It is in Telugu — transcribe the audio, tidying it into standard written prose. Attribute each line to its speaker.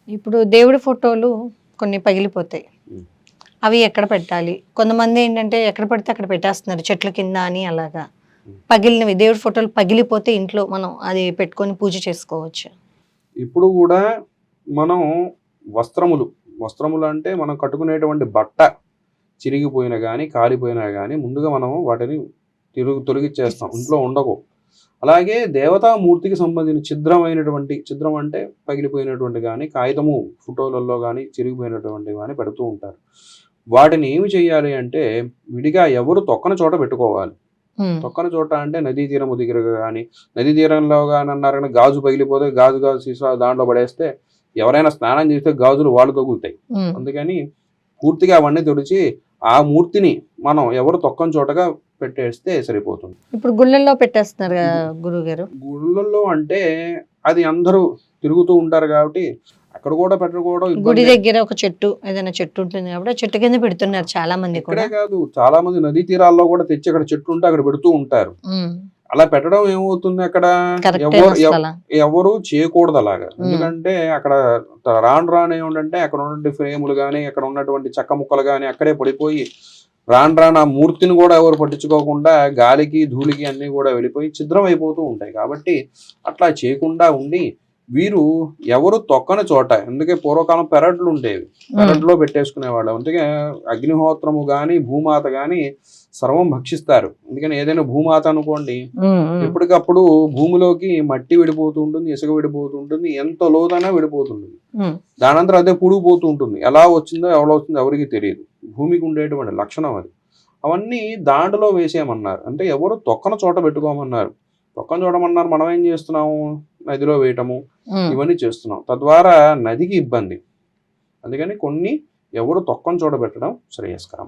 Speaker 1: ఇప్పుడు దేవుడి ఫోటోలు కొన్ని పగిలిపోతాయి.
Speaker 2: ఉమ్.
Speaker 1: అవి ఎక్కడ పెట్టాలి? కొంతమంది ఏంటంటే ఎక్కడ పడితే అక్కడ పెట్టేస్తున్నారు. చెట్ల కింద అని అలాగా.
Speaker 2: ఉమ్.
Speaker 1: పగిలినవి దేవుడి ఫోటోలు పగిలిపోతే ఇంట్లో మనం అది పెట్టుకొని పూజ చేసుకోవచ్చు.
Speaker 2: ఇప్పుడు కూడా మనం వస్త్రములు వస్త్రములు అంటే మనం కట్టుకునేటువంటి బట్ట చిరిగిపోయినా కానీ కాలిపోయినా కానీ ముందుగా మనం వాటిని తొలగిచ్చేస్తాం, ఇంట్లో ఉండవు. అలాగే దేవతామూర్తికి సంబంధించిన ఛిద్రం అంటే పగిలిపోయినటువంటి కానీ కాగితము ఫోటోలలో కానీ చిరిగిపోయినటువంటి కానీ పెడుతూ ఉంటారు. వాటిని ఏమి చేయాలి అంటే విడిగా ఎవరు తొక్కని చోట పెట్టుకోవాలి. తొక్కని చోట అంటే నదీ తీరము దగ్గర కానీ, నదీ తీరంలో కానీ అన్నారు కానీ గాజు పగిలిపోతే గాజు సీసా దాంట్లో పడేస్తే ఎవరైనా స్నానం చేస్తే గాజులు వాళ్ళు తగులుతాయి. అందుకని పూర్తిగా అవన్నీ తుడిచి ఆ మూర్తిని మనం ఎవరు తొక్కని చోటగా పెట్టేస్తే సరిపోతుంది.
Speaker 1: ఇప్పుడు గుళ్ళల్లో పెట్టేస్తున్నారు కదా గురువు గారు.
Speaker 2: గుళ్ళల్లో అంటే అది అందరూ తిరుగుతూ ఉంటారు కాబట్టి అక్కడ కూడా పెట్టుకోవడం
Speaker 1: గుడి దగ్గర ఒక చెట్టు ఏదైనా చెట్టు ఉంటుంది కాబట్టి చెట్టు కింద పెడుతున్నారు చాలా మంది.
Speaker 2: ఇక్కడే కాదు, చాలా మంది నదీ తీరాల్లో కూడా తెచ్చి అక్కడ చెట్టు ఉంటే అక్కడ పెడుతూ ఉంటారు. అలా పెట్టడం ఏమవుతుంది, అక్కడ ఎవరు చేయకూడదు అలాగా. ఎందుకంటే అక్కడ రాను ఏమిటంటే అక్కడ ఉన్నటువంటి ఫ్రేములు కానీ అక్కడ ఉన్నటువంటి చెక్క ముక్కలు కానీ అక్కడే పడిపోయి రాను ఆ మూర్తిని కూడా ఎవరు పట్టించుకోకుండా గాలికి ధూళికి అన్ని కూడా వెళ్ళిపోయి ఛిద్రం అయిపోతూ ఉంటాయి. కాబట్టి అట్లా చేయకుండా ఉండి వీరు ఎవరు తొక్కని చోట, ఎందుకే పూర్వకాలం పెరట్లు ఉండేవి, పెరట్లో పెట్టేసుకునేవాళ్ళు. అందుకే అగ్నిహోత్రము గాని భూమాత గాని సర్వం భక్షిస్తారు. ఎందుకని ఏదైనా భూమాత అనుకోండి, ఎప్పటికప్పుడు భూమిలోకి మట్టి విడిపోతూ ఉంటుంది, ఇసుక విడిపోతూ ఉంటుంది, ఎంత లోతైనా విడిపోతుంటుంది. దానంతరం అదే పుడిపోతూ ఉంటుంది. ఎలా వచ్చిందో ఎవరో వచ్చిందో ఎవరికి తెలియదు. భూమికి ఉండేటువంటి లక్షణం అది. అవన్నీ దాంట్లో వేసేయమన్నారు. అంటే ఎవరు తొక్కన చోట పెట్టుకోమన్నారు. తొక్కన చూడమన్నారు, మనం ఏం చేస్తున్నాము, నదిలో వేయటము ఇవన్నీ చేస్తున్నాం. తద్వారా నదికి ఇబ్బంది. అందుకని కొన్ని ఎవరు తొక్కన చూడబెట్టడం శ్రేయస్కరం.